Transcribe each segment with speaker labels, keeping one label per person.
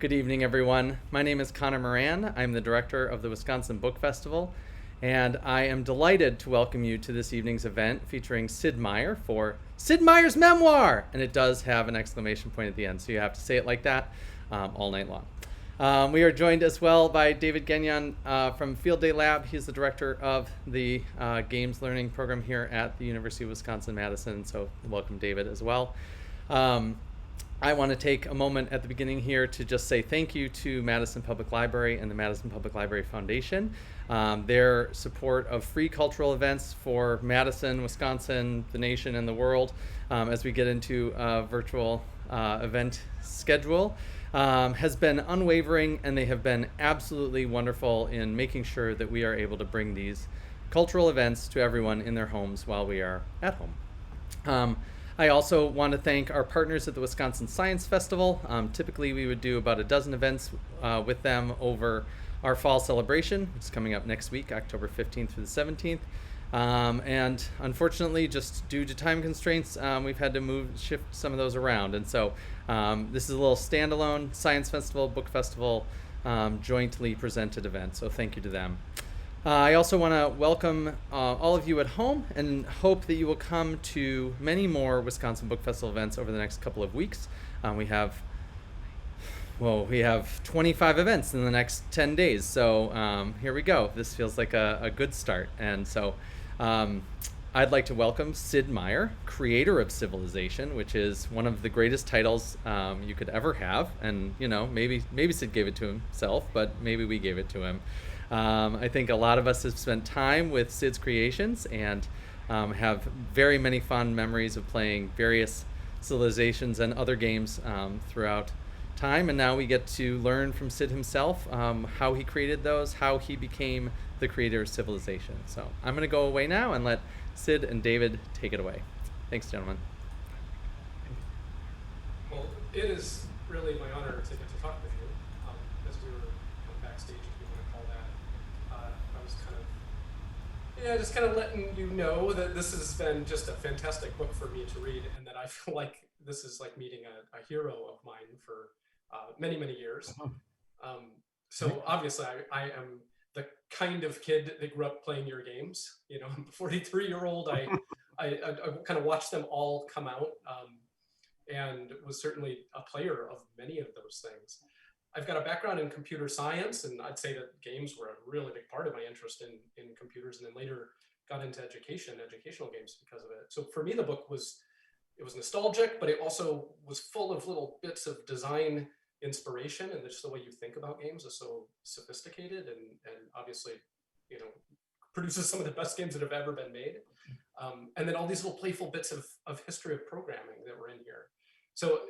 Speaker 1: Good evening, everyone. My name is Connor Moran. I'm the director of the Wisconsin Book Festival, and I am delighted to welcome you to this evening's event featuring Sid Meier for Sid Meier's Memoir! And it does have an exclamation point at the end, so you have to say it like that all night long. We are joined as well by David Gagnon from Field Day Lab. He's the director of the Games Learning Program here at the University of Wisconsin-Madison, so welcome, David, as well. I want to take a moment at the beginning here to just say thank you to Madison Public Library and the Madison Public Library Foundation. Their support of free cultural events for Madison, Wisconsin, the nation, and the world as we get into a virtual event schedule has been unwavering, and they have been absolutely wonderful in making sure that we are able to bring these cultural events to everyone in their homes while we are at home. I also want to thank our partners at the Wisconsin Science Festival. Typically, we would do about a dozen events with them over our fall celebration, which is coming up next week, October 15th through the 17th. And unfortunately, just due to time constraints, we've had to shift some of those around. And so this is a little standalone Science Festival, Book Festival, jointly presented event. So thank you to them. I also want to welcome all of you at home and hope that you will come to many more Wisconsin Book Festival events over the next couple of weeks. We have 25 events in the next 10 days. So here we go. This feels like a good start. And so I'd like to welcome Sid Meier, creator of Civilization, which is one of the greatest titles you could ever have. And, you know, maybe Sid gave it to himself, but maybe we gave it to him. I think a lot of us have spent time with Sid's creations and have very many fond memories of playing various Civilizations and other games throughout time. And now we get to learn from Sid himself how he created those, how he became the creator of Civilization. So I'm going to go away now and let Sid and David take it away. Thanks, gentlemen.
Speaker 2: Well, it is really my honor to get to talk with you. As we were backstage, if you want to call that, I was just kind of letting you know that this has been just a fantastic book for me to read, and that I feel like this is like meeting a hero of mine for many, many years. So obviously, I am the kind of kid that grew up playing your games. You know, I'm a 43-year-old. I kind of watched them all come out. And was certainly a player of many of those things. I've got a background in computer science, and I'd say that games were a really big part of my interest in computers, and then later got into educational games because of it. So for me, the book was nostalgic, but it also was full of little bits of design inspiration, and just the way you think about games is so sophisticated, and obviously, you know, produces some of the best games that have ever been made. And then all these little playful bits of history of programming that were in here. So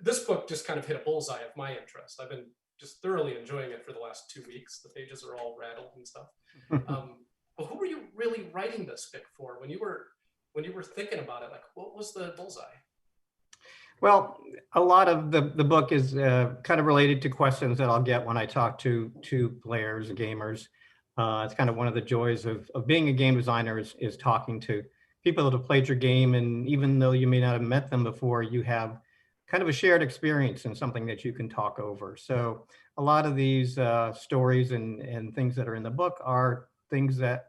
Speaker 2: this book just kind of hit a bullseye of my interest. I've been just thoroughly enjoying it for the last 2 weeks. The pages are all rattled and stuff. But who were you really writing this fic for when you were thinking about it? Like, what was the bullseye?
Speaker 3: Well, a lot of the book is kind of related to questions that I'll get when I talk to players and gamers. It's kind of one of the joys of being a game designer is talking to people that have played your game, and even though you may not have met them before, you have kind of a shared experience and something that you can talk over. So a lot of these stories and things that are in the book are things that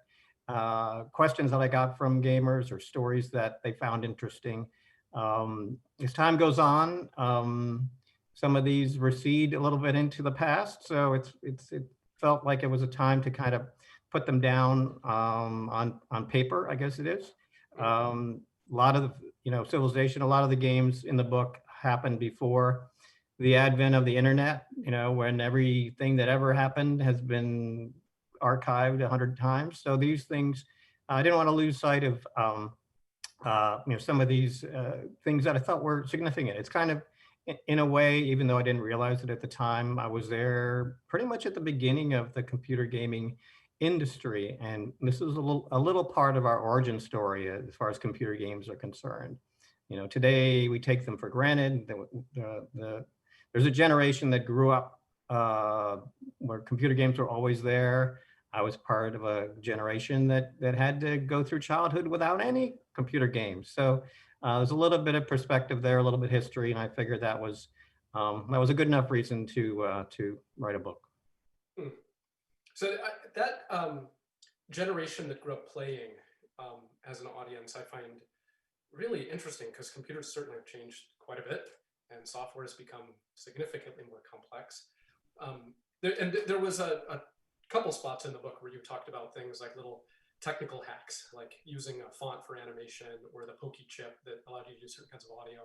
Speaker 3: questions that I got from gamers or stories that they found interesting. As time goes on, some of these recede a little bit into the past, so it felt like it was a time to kind of put them down on paper, I guess it is. A lot of Civilization, a lot of the games in the book happened before the advent of the internet, when everything that ever happened has been archived 100 times. So these things, I didn't want to lose sight of some of these things that I thought were significant. It's kind of, in a way, even though I didn't realize it at the time, I was there pretty much at the beginning of the computer gaming industry. And this is a little part of our origin story as far as computer games are concerned. Today we take them for granted. There's a generation that grew up where computer games were always there. I was part of a generation that had to go through childhood without any computer games. So there's a little bit of perspective there, a little bit of history, and I figured that was that was a good enough reason to write a book.
Speaker 2: So that generation that grew up playing as an audience, I find really interesting, because computers certainly have changed quite a bit and software has become significantly more complex. There was a couple spots in the book where you talked about things like little technical hacks, like using a font for animation or the pokey chip that allowed you to do certain kinds of audio.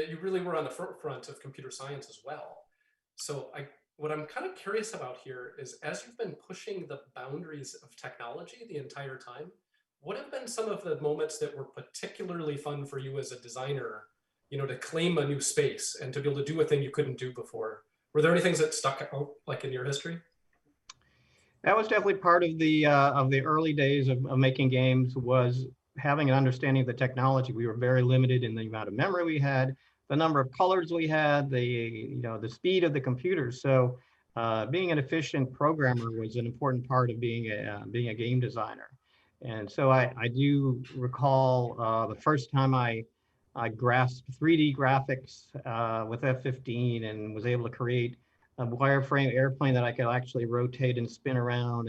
Speaker 2: You really were on the forefront of computer science as well. So what I'm kind of curious about here is, as you've been pushing the boundaries of technology the entire time, what have been some of the moments that were particularly fun for you as a designer, to claim a new space and to be able to do a thing you couldn't do before? Were there any things that stuck out, like in your history?
Speaker 3: That was definitely part of the early days of making games, was having an understanding of the technology. We were very limited in the amount of memory we had, the number of colors we had, the speed of the computers. So being an efficient programmer was an important part of being a game designer. And so I do recall the first time I grasped 3D graphics with F-15 and was able to create a wireframe airplane that I could actually rotate and spin around,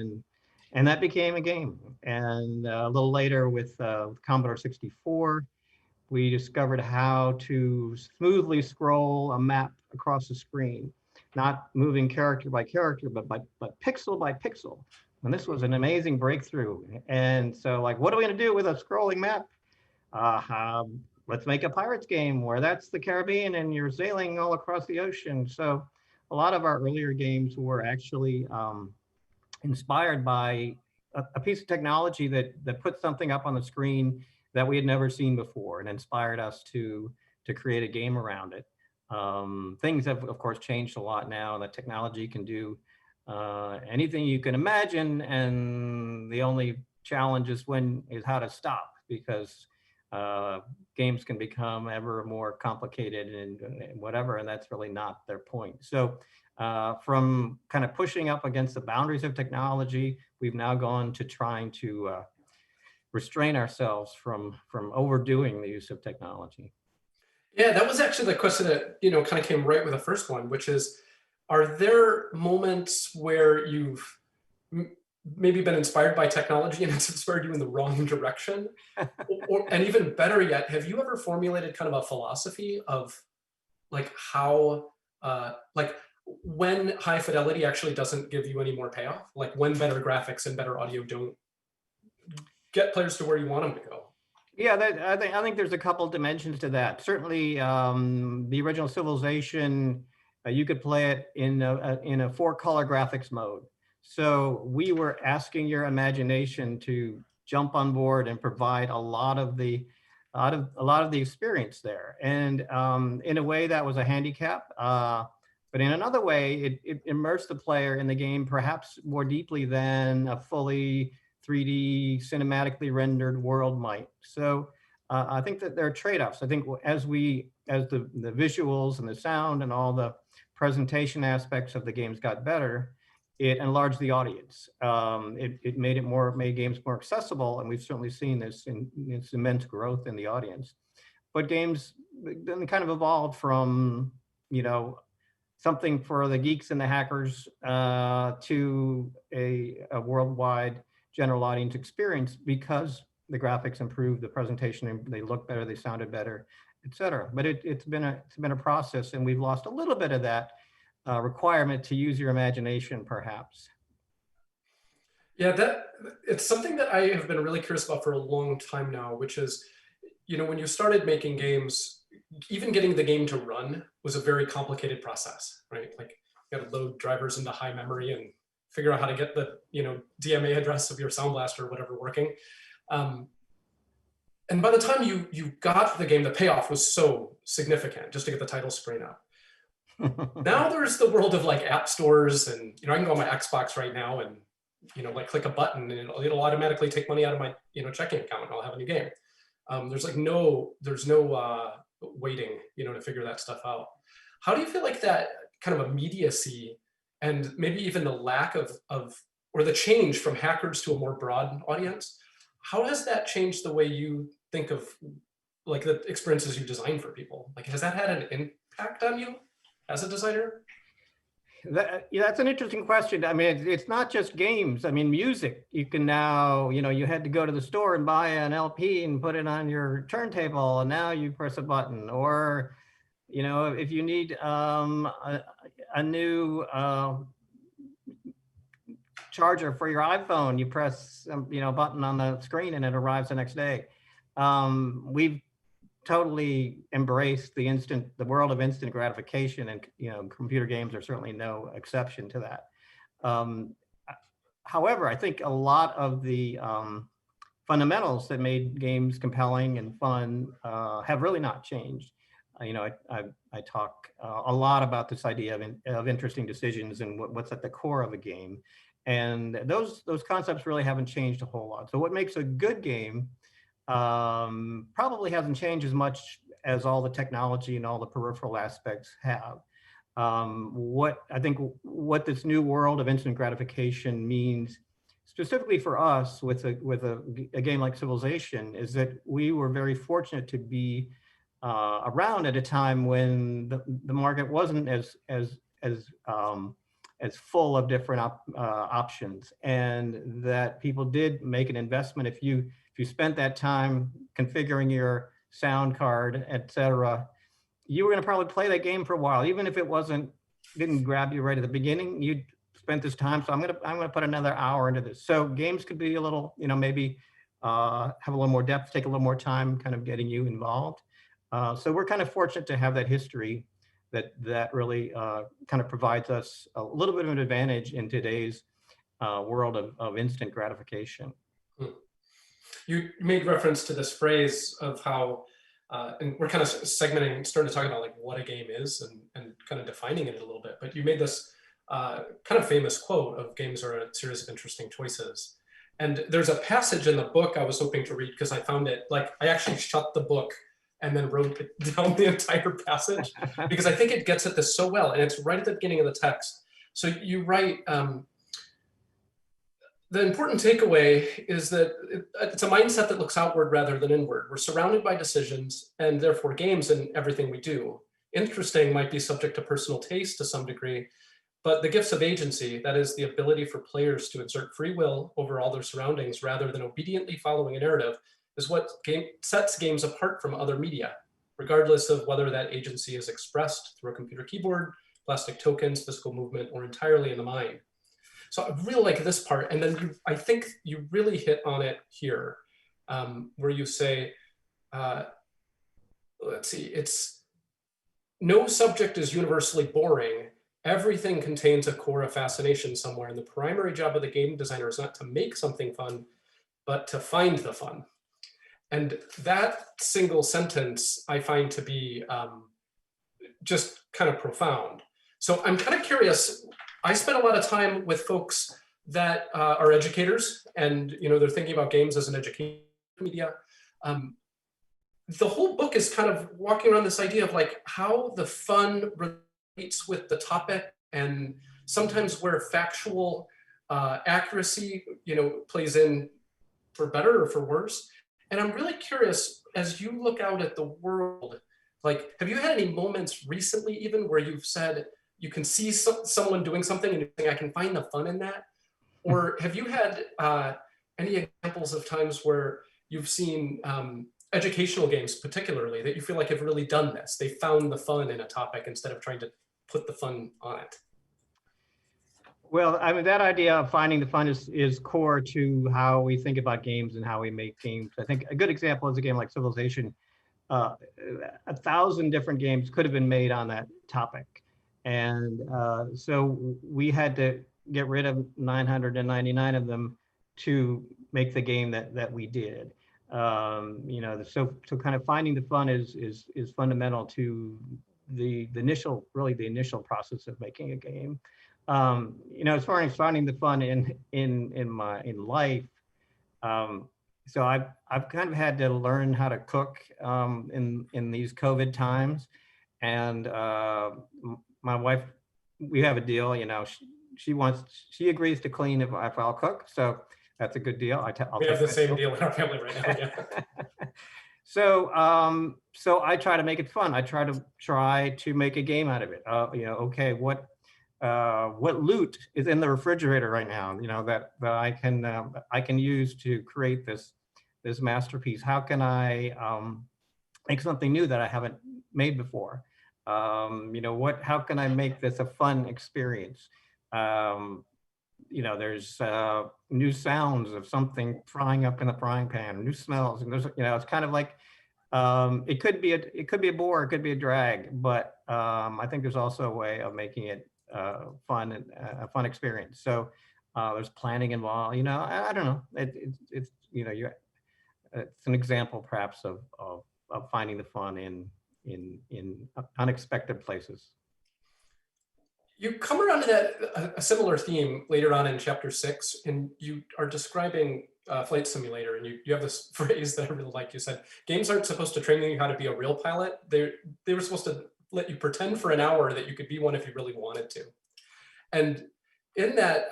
Speaker 3: and that became a game. And a little later with Commodore 64, we discovered how to smoothly scroll a map across the screen, not moving character by character, but pixel by pixel. And this was an amazing breakthrough. And so, like, what are we going to do with a scrolling map? Let's make a pirates game where that's the Caribbean and you're sailing all across the ocean. So a lot of our earlier games were actually inspired by a piece of technology that put something up on the screen that we had never seen before, and inspired us to create a game around it. Things have, of course, changed a lot now. The technology can do anything you can imagine, and the only challenge is how to stop, because games can become ever more complicated and whatever, and that's really not their point. So from kind of pushing up against the boundaries of technology, we've now gone to trying to restrain ourselves from overdoing the use of technology.
Speaker 2: Yeah, that was actually the question that kind of came right with the first one, which is, are there moments where you've maybe been inspired by technology and it's inspired you in the wrong direction? And even better yet, have you ever formulated kind of a philosophy of like how, like when high fidelity actually doesn't give you any more payoff? Like when better graphics and better audio don't get players to where you want them to go?
Speaker 3: Yeah, I think there's a couple dimensions to that. Certainly, the original Civilization, you could play it in a 4-color graphics mode. So we were asking your imagination to jump on board and provide a lot of the experience there. And in a way, that was a handicap. But in another way, it immersed the player in the game perhaps more deeply than a fully 3D cinematically rendered world might. So I think that there are trade-offs. I think as the visuals and the sound and all the presentation aspects of the games got better, it enlarged the audience. It made games more accessible, and we've certainly seen this in its immense growth in the audience. But games then kind of evolved from, something for the geeks and the hackers to a worldwide general audience experience, because the graphics improved, the presentation, they looked better, they sounded better, et cetera. But it's been a process, and we've lost a little bit of that requirement to use your imagination, perhaps.
Speaker 2: Yeah, it's something that I have been really curious about for a long time now, which is, when you started making games, even getting the game to run was a very complicated process, right? Like you got to load drivers into high memory and figure out how to get the DMA address of your Sound Blaster or whatever working. And by the time you got the game, the payoff was so significant just to get the title screen up. Now there's the world of like app stores, and I can go on my Xbox right now and like click a button and it'll automatically take money out of my checking account and I'll have a new game. There's no waiting to figure that stuff out. How do you feel like that kind of immediacy and maybe even the lack of or the change from hackers to a more broad audience, how has that changed the way you think of like the experiences you design for people? Like, has that had an impact on you as a designer?
Speaker 3: Yeah, that's an interesting question. I mean, it's not just games. I mean, music. You can now, you had to go to the store and buy an LP and put it on your turntable, and now you press a button. Or, if you need a new charger for your iPhone, you press, a button on the screen and it arrives the next day. We've totally embraced the world of instant gratification, and computer games are certainly no exception to that. However, I think a lot of the fundamentals that made games compelling and fun have really not changed. I talk a lot about this idea of interesting decisions and what's at the core of a game, and those concepts really haven't changed a whole lot. So what makes a good game probably hasn't changed as much as all the technology and all the peripheral aspects have. What this new world of instant gratification means specifically for us with a game like Civilization is that we were very fortunate to be around at a time when the market wasn't as full of different options, and that people did make an investment. If you spent that time configuring your sound card, etc., you were going to probably play that game for a while, even if it didn't grab you right at the beginning. You'd spent this time, so I'm going to put another hour into this. So games could be a little, maybe have a little more depth, take a little more time, kind of getting you involved. So we're kind of fortunate to have that history that really kind of provides us a little bit of an advantage in today's world of instant gratification.
Speaker 2: You made reference to this phrase of how, and we're kind of segmenting, starting to talk about like what a game is and kind of defining it a little bit, but you made this kind of famous quote of games are a series of interesting choices. And there's a passage in the book I was hoping to read because I found it, like I actually shut the book and then wrote down the entire passage because I think it gets at this so well. And it's right at the beginning of the text. So you write, the important takeaway is that it's a mindset that looks outward rather than inward. We're surrounded by decisions and therefore games in everything we do. Interesting might be subject to personal taste to some degree, but the gifts of agency, that is the ability for players to exert free will over all their surroundings rather than obediently following a narrative, is what sets games apart from other media, regardless of whether that agency is expressed through a computer keyboard, plastic tokens, physical movement, or entirely in the mind. So I really like this part. And then I think you really hit on it here, where you say, let's see, it's no subject is universally boring. Everything contains a core of fascination somewhere. And the primary job of the game designer is not to make something fun, but to find the fun. And that single sentence I find to be just kind of profound. So I'm kind of curious, I spent a lot of time with folks that are educators and they're thinking about games as an education media. The whole book is kind of walking around this idea of like how the fun relates with the topic and sometimes where factual accuracy plays in for better or for worse. And I'm really curious, as you look out at the world, like, have you had any moments recently even where you've said, you can see someone doing something and you think, I can find the fun in that? Or have you had any examples of times where you've seen educational games particularly that you feel like have really done this? They found the fun in a topic instead of trying to put the fun on it.
Speaker 3: Well, I mean, that idea of finding the fun is core to how we think about games and how we make games. I think a good example is a game like Civilization. 1,000 different games could have been made on that topic. And so we had to get rid of 999 of them to make the game that we did. So kind of finding the fun is fundamental to the initial process of making a game. As far as finding the fun in life, so I've kind of had to learn how to cook in these COVID times, and my wife, we have a deal. She agrees to clean if I'll cook, so that's a good deal.
Speaker 2: We have the same deal in our family right now. Yeah.
Speaker 3: So I try to make it fun. I try to make a game out of it. Okay, what loot is in the refrigerator right now? That I can use to create this masterpiece. How can I make something new that I haven't made before? How can I make this a fun experience? There's new sounds of something frying up in the frying pan, new smells, and it's kind of like it could be a bore, it could be a drag, but I think there's also a way of making it fun and a fun experience. So there's planning involved. I don't know. It's an example perhaps of finding the fun in unexpected places.
Speaker 2: You come around to a similar theme later on in chapter 6, and you are describing flight simulator, and you have this phrase that I really like. You said, games aren't supposed to train you how to be a real pilot. They were supposed to let you pretend for an hour that you could be one if you really wanted to. And in that,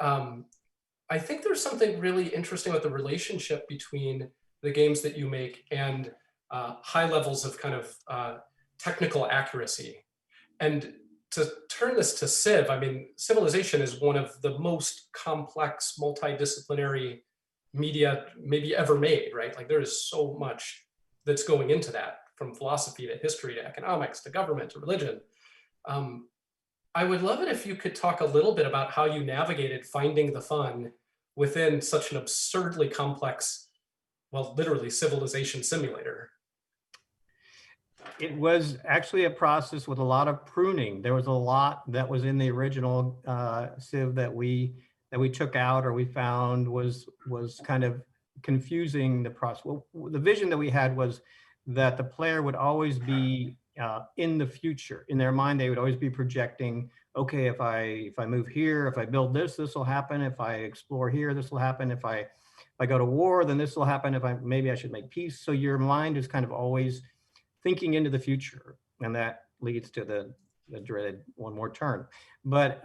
Speaker 2: I think there's something really interesting about the relationship between the games that you make and high levels of kind of technical accuracy. And to turn this to Civ, I mean, Civilization is one of the most complex, multidisciplinary media maybe ever made, right? Like there is so much that's going into that, from philosophy to history to economics to government to religion. I would love it if you could talk a little bit about how you navigated finding the fun within such an absurdly complex, well, literally civilization simulator.
Speaker 3: It was actually a process with a lot of pruning. There was a lot that was in the original Civ that we took out or we found was kind of confusing the process. Well, the vision that we had was that the player would always be in the future. In their mind, they would always be projecting, okay, if I move here, if I build this will happen. If I explore here, this will happen. If I go to war, then this will happen. Maybe I should make peace. So your mind is kind of always thinking into the future, and that leads to the dreaded one more turn. But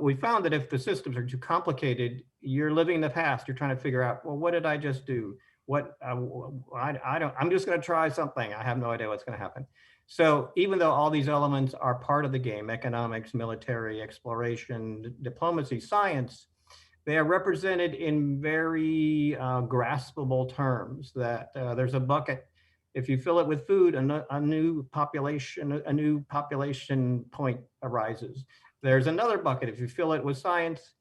Speaker 3: we found that if the systems are too complicated, you're living in the past. You're trying to figure out, well, what did I just do? I'm just going to try something. I have no idea what's going to happen. So even though all these elements are part of the game, economics, military, exploration, diplomacy, science, they are represented in very graspable terms. That there's a bucket. If you fill it with food, a new population point arises. There's another bucket. If you fill it with science,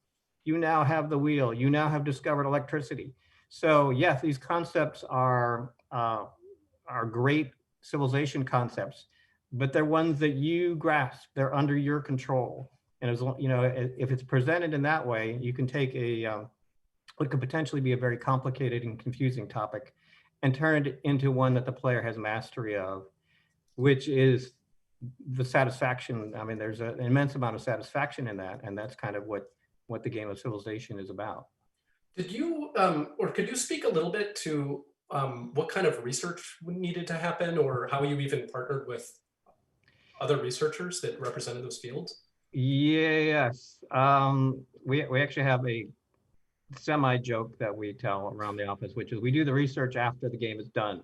Speaker 3: you now have the wheel. You now have discovered electricity. So yes, these concepts are great civilization concepts, but they're ones that you grasp. They're under your control. And as if it's presented in that way, you can take what could potentially be a very complicated and confusing topic and turn it into one that the player has mastery of, which is the satisfaction. I mean, there's an immense amount of satisfaction in that, and that's kind of what the game of Civilization is about.
Speaker 2: Did you, or could you speak a little bit to what kind of research needed to happen, or how you even partnered with other researchers that represented those fields?
Speaker 3: Yes, we actually have a semi-joke that we tell around the office, which is we do the research after the game is done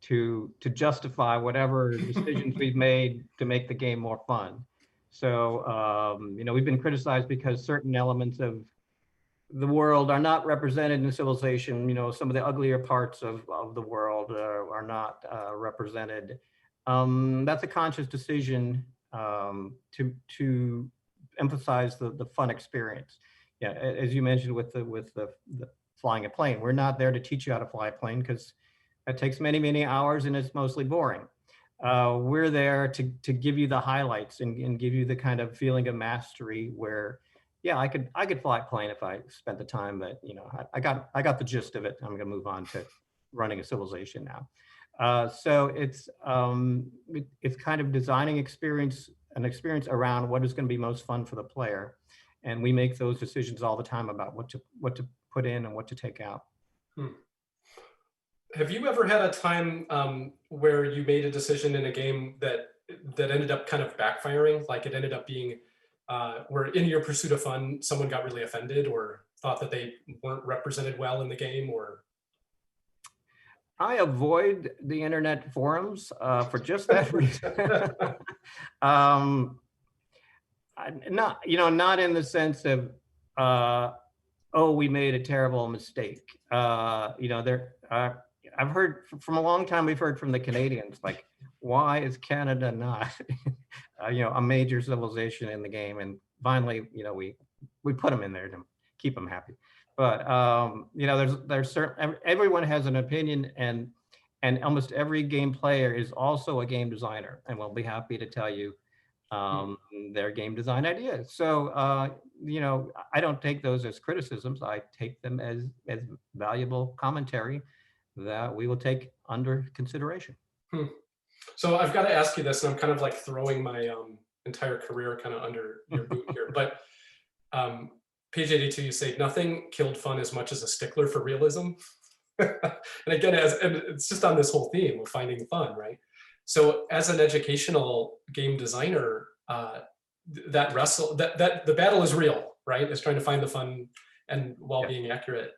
Speaker 3: to justify whatever decisions we've made to make the game more fun. So, we've been criticized because certain elements of the world are not represented in Civilization. Some of the uglier parts of the world are not represented. That's a conscious decision to emphasize the fun experience. Yeah, as you mentioned with the flying a plane, we're not there to teach you how to fly a plane because it takes many, many hours and it's mostly boring. We're there to give you the highlights and give you the kind of feeling of mastery where, yeah, I could fly a plane if I spent the time, but I got the gist of it. I'm going to move on to running a civilization now. So it's kind of designing an experience around what is going to be most fun for the player. And we make those decisions all the time about what to put in and what to take out.
Speaker 2: Have you ever had a time where you made a decision in a game that ended up kind of backfiring? Like it ended up being where in your pursuit of fun, someone got really offended or thought that they weren't represented well in the game, or?
Speaker 3: I avoid the internet forums for just that reason. um, not, not in the sense of, oh, we made a terrible mistake. I've heard from a long time, we've heard from the Canadians, like, why is Canada not, a major civilization in the game? And finally, we put them in there to keep them happy. But, there's certain, everyone has an opinion, and almost every game player is also a game designer, and will be happy to tell you their game design ideas. So, I don't take those as criticisms. I take them as valuable commentary that we will take under consideration.
Speaker 2: So I've got to ask you this, and I'm kind of like throwing my entire career kind of under your boot here. But page 82, you say nothing killed fun as much as a stickler for realism. And again, and it's just on this whole theme of finding fun, right? So as an educational game designer, that the battle is real, right? It's trying to find the fun and while being accurate.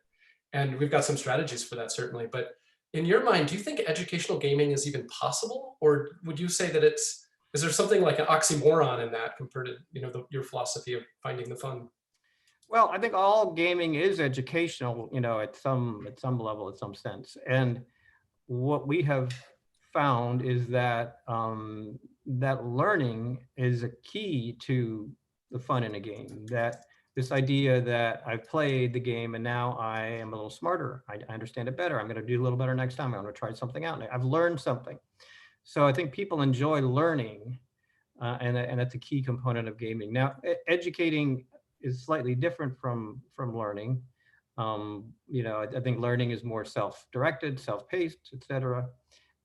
Speaker 2: And we've got some strategies for that, certainly. But in your mind, do you think educational gaming is even possible? Or would you say that is there something like an oxymoron in that compared to, your philosophy of finding the fun?
Speaker 3: Well, I think all gaming is educational, at some level, at some sense. And what we have found is that that learning is a key to the fun in a game. That this idea that I've played the game and now I am a little smarter, I understand it better, I'm going to do a little better next time, I'm going to try something out, I've learned something. So I think people enjoy learning, and that's a key component of gaming. Now, educating is slightly different from learning. I think learning is more self-directed, self-paced, etc.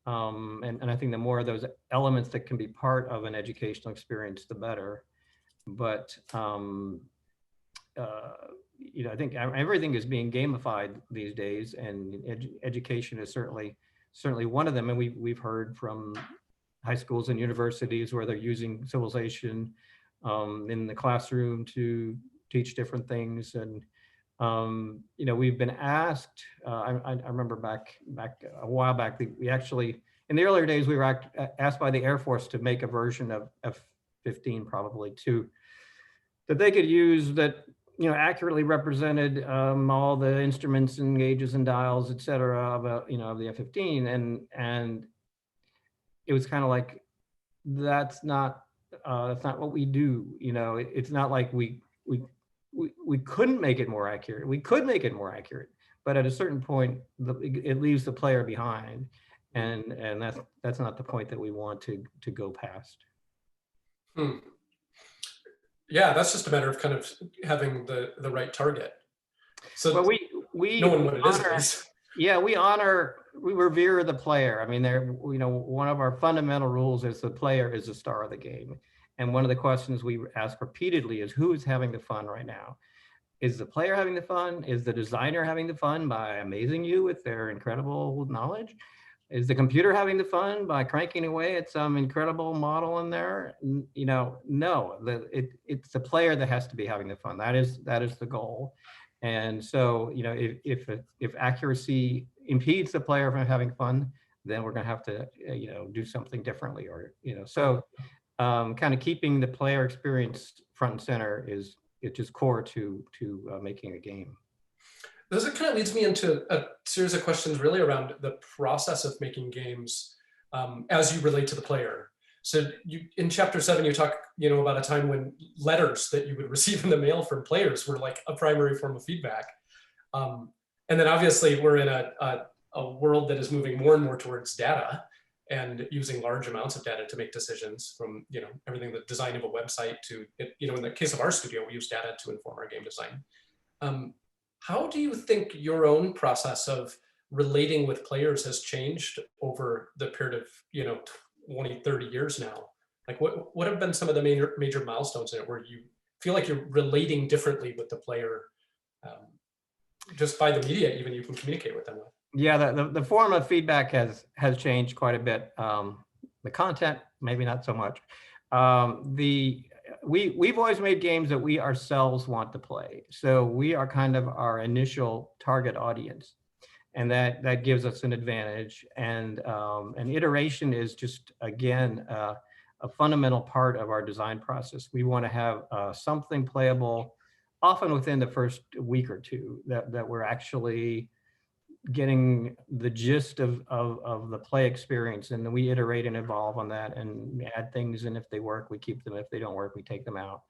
Speaker 3: And I think the more of those elements that can be part of an educational experience, the better. But I think everything is being gamified these days, and education is certainly one of them. And we've heard from high schools and universities where they're using Civilization in the classroom to teach different things. And we've been asked, I remember back a while back, we actually, in the earlier days, we were asked by the Air Force to make a version of F-15 probably that they could use that, accurately represented all the instruments and gauges and dials, et cetera, of the F-15. And it was kind of like, that's not what we do. It's not like we couldn't make it more accurate. We could make it more accurate, but at a certain point, it leaves the player behind, and that's not the point that we want to go past.
Speaker 2: Yeah, that's just a matter of kind of having the right target. So
Speaker 3: well, we
Speaker 2: knowing what it
Speaker 3: honor,
Speaker 2: is.
Speaker 3: Yeah, we revere the player. I mean, one of our fundamental rules is the player is the star of the game. And one of the questions we ask repeatedly is, who is having the fun right now? Is the player having the fun? Is the designer having the fun by amazing you with their incredible knowledge? Is the computer having the fun by cranking away at some incredible model in there? No, it's the player that has to be having the fun. That is the goal. And so, if accuracy impedes the player from having fun, then we're going to have to, do something differently, or, so kind of keeping the player experience front and center is just core to making a game.
Speaker 2: This kind of leads me into a series of questions really around the process of making games as you relate to the player. So in chapter 7, you talk, about a time when letters that you would receive in the mail from players were like a primary form of feedback. And then obviously we're in a world that is moving more and more towards data and using large amounts of data to make decisions, from, everything, the design of a website to, in the case of our studio, we use data to inform our game design. How do you think your own process of relating with players has changed over the period of, 20, 30 years now? Like what have been some of the major milestones in it where you feel like you're relating differently with the player, just by the media even you can communicate with them with?
Speaker 3: Yeah, the form of feedback has changed quite a bit. The content, maybe not so much. We've always made games that we ourselves want to play. So we are kind of our initial target audience. and that gives us an advantage. And iteration is just, again, a fundamental part of our design process. We want to have something playable, often within the first week or two, that we're actually getting the gist of the play experience, and then we iterate and evolve on that and add things, and if they work, we keep them. If they don't work, we take them out.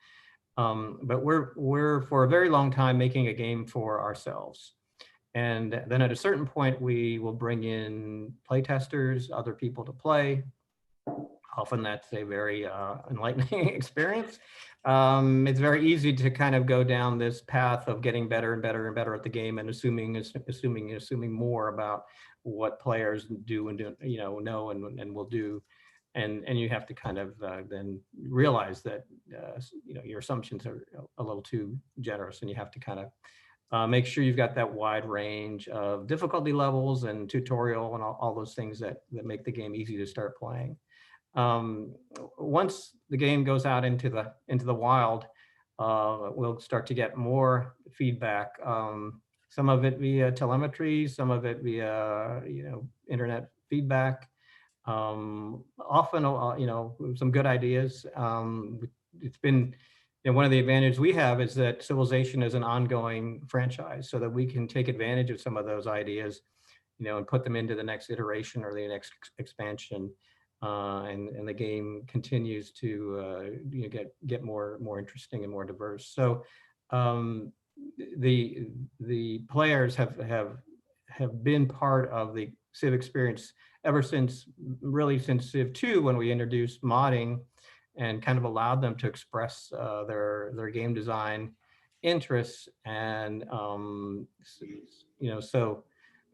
Speaker 3: But we're for a very long time making a game for ourselves. And then at a certain point, we will bring in play testers, other people to play. Often that's a very enlightening experience. It's very easy to kind of go down this path of getting better and better and better at the game, and assuming more about what players do and know and will do. And you have to kind of then realize that your assumptions are a little too generous, and you have to kind of make sure you've got that wide range of difficulty levels and tutorial and all those things that make the game easy to start playing. Once the game goes out into the wild, we'll start to get more feedback. Some of it via telemetry, some of it via internet feedback. Often, some good ideas. It's been, one of the advantages we have is that Civilization is an ongoing franchise, so that we can take advantage of some of those ideas, and put them into the next iteration or the next expansion. And the game continues to get more interesting and more diverse. So the players have been part of the Civ experience ever since Civ 2, when we introduced modding and kind of allowed them to express their game design interests. And so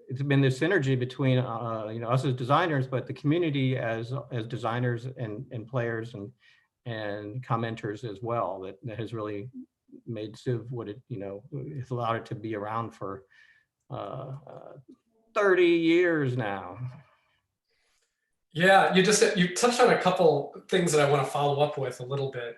Speaker 3: it's been this synergy between us as designers, but the community as designers and players and commenters as well, that has really made Civ what it it's allowed it to be around for 30 years now.
Speaker 2: Yeah, you touched on a couple things that I want to follow up with a little bit.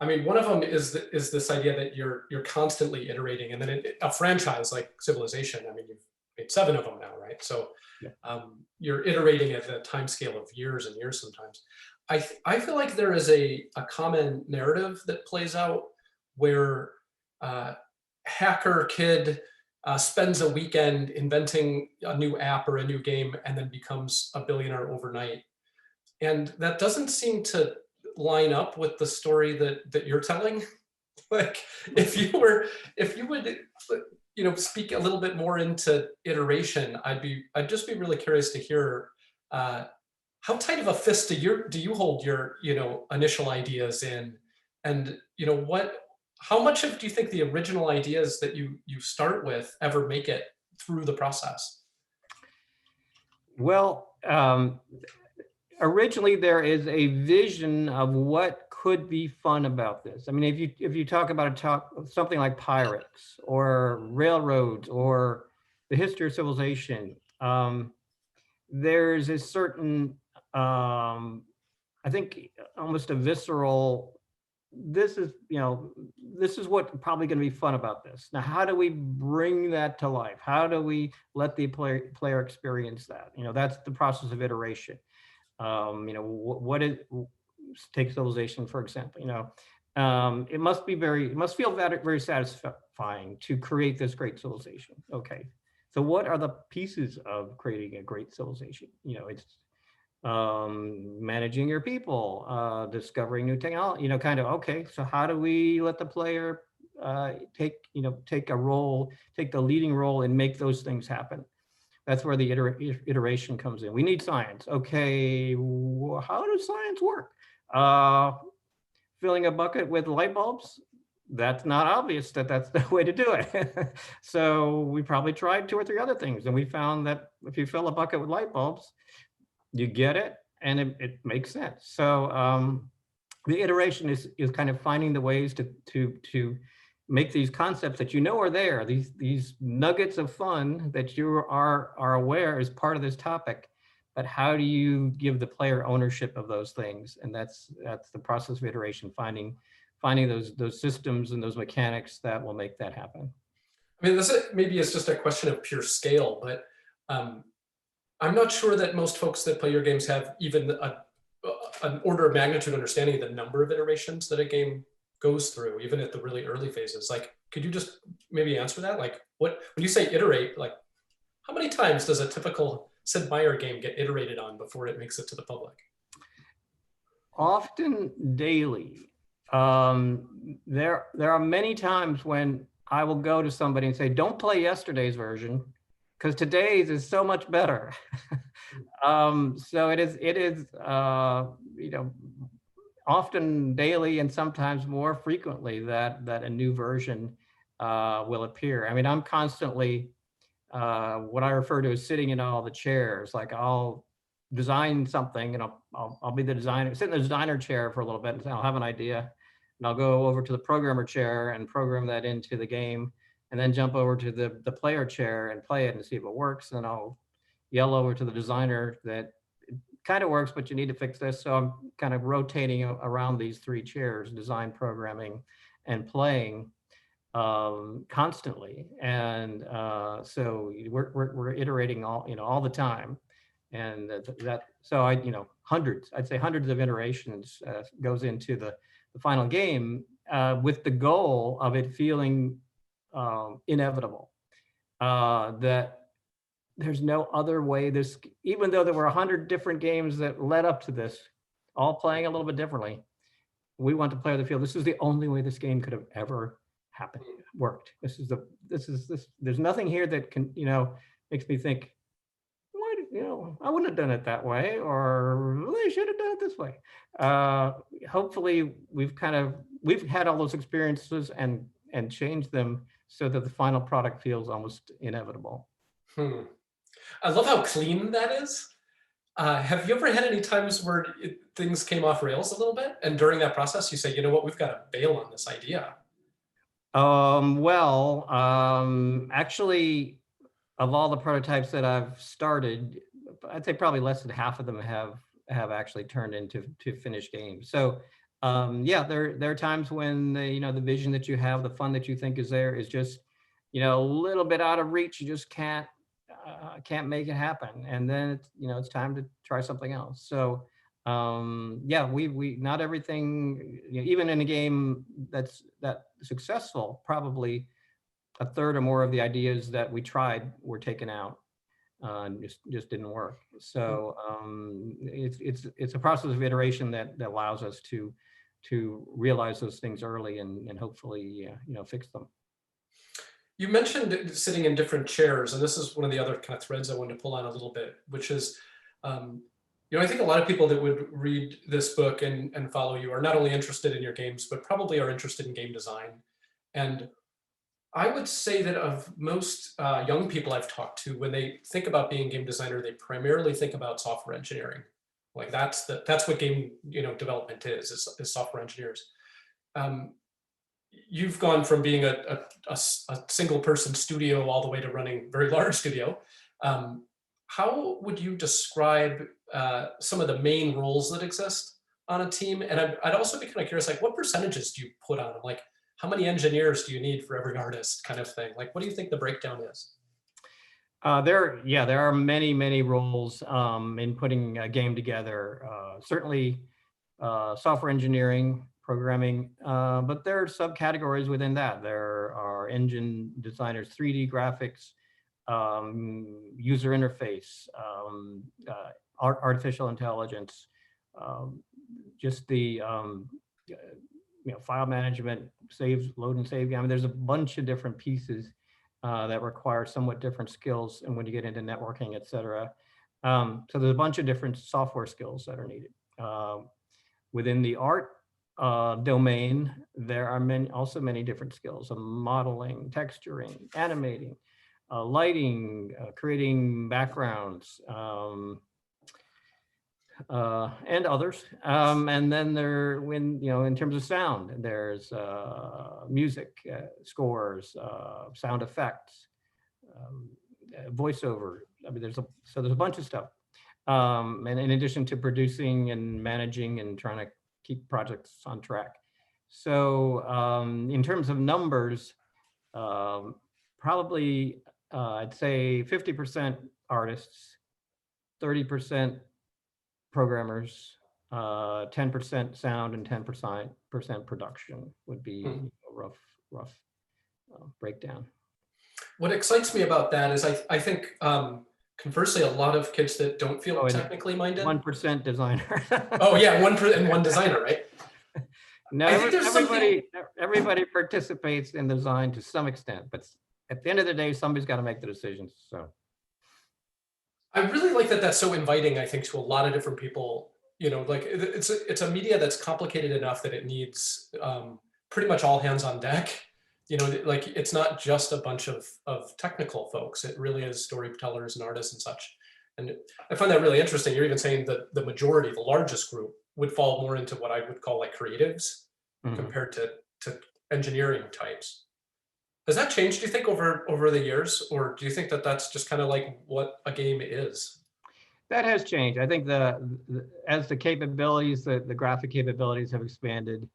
Speaker 2: I mean, one of them is this idea that you're constantly iterating, and then a franchise like Civilization, I mean, you've made 7 of them now, right? So yeah. You're iterating at a time scale of years and years sometimes. I feel like there is a common narrative that plays out where hacker kid spends a weekend inventing a new app or a new game and then becomes a billionaire overnight. And that doesn't seem to line up with the story that you're telling. Like, if you would speak a little bit more into iteration, I'd just be really curious to hear how tight of a fist do you hold your initial ideas in, and how much do you think the original ideas that you start with ever make it through the process?
Speaker 3: Well, originally there is a vision of what could be fun about this. I mean, if you talk about something like pirates or railroads or the history of civilization, there's a certain, I think, almost a visceral, this is what probably going to be fun about this. Now, how do we bring that to life? How do we let the player experience that? That's the process of iteration. Take Civilization, for example. It must feel very satisfying to create this great civilization. Okay, so what are the pieces of creating a great civilization? It's managing your people, discovering new technology. Okay, so how do we let the player take the leading role and make those things happen? That's where the iteration comes in. We need science. Okay, how does science work? Filling a bucket with light bulbs? That's not obvious that's the way to do it. So we probably tried 2 or 3 other things, and we found that if you fill a bucket with light bulbs, you get it, and it makes sense. So the iteration is kind of finding the ways to make these concepts that are there, these nuggets of fun that you are aware is part of this topic, but how do you give the player ownership of those things? And that's the process of iteration, finding those systems and those mechanics that will make that happen.
Speaker 2: I mean, maybe it's just a question of pure scale, but um, I'm not sure that most folks that play your games have even an order of magnitude understanding of the number of iterations that a game goes through, even at the really early phases. Like, could you just maybe answer that? Like, when you say iterate, like, how many times does a typical Sid Meier game get iterated on before it makes it to the public?
Speaker 3: Often daily. There are many times when I will go to somebody and say, don't play yesterday's version because today's is so much better. So it is often daily and sometimes more frequently that a new version will appear. I mean, I'm constantly what I refer to as sitting in all the chairs. Like I'll design something and I'll be the designer, sit in the designer chair for a little bit and I'll have an idea and I'll go over to the programmer chair and program that into the game and then jump over to the player chair and play it and see if it works. And I'll yell over to the designer that it kind of works, but you need to fix this. So I'm kind of rotating around these three chairs, design, programming, and playing constantly. And so we're iterating all the time. And so I'd say hundreds of iterations goes into the final game with the goal of it feeling inevitable. That there's no other way even though there were 100 different games that led up to this, all playing a little bit differently, we want the player to feel this is the only way this game could have ever happened, worked. There's nothing here that can, makes me think, I wouldn't have done it that way, or they should have done it this way. Hopefully we've had all those experiences and changed them so that the final product feels almost inevitable.
Speaker 2: I love how clean that is. Have you ever had any times where things came off rails a little bit? And during that process, you say, you know what, we've got to bail on this idea.
Speaker 3: Actually, of all the prototypes that I've started, I'd say probably less than half of them have actually turned into finished games. So there are times when the vision that you have, the fun that you think is there is just a little bit out of reach. You just can't make it happen, and then it's time to try something else. So we not everything, even in a game that's successful, probably a third or more of the ideas that we tried were taken out, just didn't work. So it's a process of iteration that allows us to realize those things early and hopefully fix them.
Speaker 2: You mentioned sitting in different chairs, and this is one of the other kind of threads I wanted to pull on a little bit, which is, I think a lot of people that would read this book and follow you are not only interested in your games, but probably are interested in game design. And I would say that of most young people I've talked to, when they think about being a game designer, they primarily think about software engineering. Like that's what game development is software engineers. You've gone from being a single person studio all the way to running a very large studio. How would you describe some of the main roles that exist on a team? And I'd also be kind of curious, like, what percentages do you put on them? Like, how many engineers do you need for every artist, kind of thing? Like, what do you think the breakdown is?
Speaker 3: There are many roles in putting a game together. Certainly software engineering, programming, but there are subcategories within that. There are engine designers, 3D graphics, user interface, artificial intelligence, just the file management, load and save. I mean, there's a bunch of different pieces that require somewhat different skills, and when you get into networking, et cetera. So there's a bunch of different software skills that are needed. Within the art domain, there are many different skills: modeling, texturing, animating, lighting, creating backgrounds, and others. And then in terms of sound, there's music, scores, sound effects, voiceover. I mean, there's a bunch of stuff. And in addition to producing and managing and trying to keep projects on track. So in terms of numbers, probably, I'd say 50% artists, 30% programmers, 10% sound, and 10% production would be a rough breakdown.
Speaker 2: What excites me about that is I think conversely, a lot of kids that don't feel technically minded.
Speaker 3: 1% designer.
Speaker 2: Oh yeah, one designer, right?
Speaker 3: No, everybody participates in design to some extent, but at the end of the day, somebody's got to make the decisions. So
Speaker 2: I really like that. That's so inviting, I think, to a lot of different people. You know, like it's a media that's complicated enough that it needs pretty much all hands on deck. You know, like it's not just a bunch of technical folks. It really is storytellers and artists and such. And I find that really interesting. You're even saying that the majority, the largest group, would fall more into what I would call like creatives compared to engineering types. Has that changed, do you think, over the years, or do you think that that's just kind of like what a game is?
Speaker 3: That has changed. I think as the capabilities, the graphic capabilities have expanded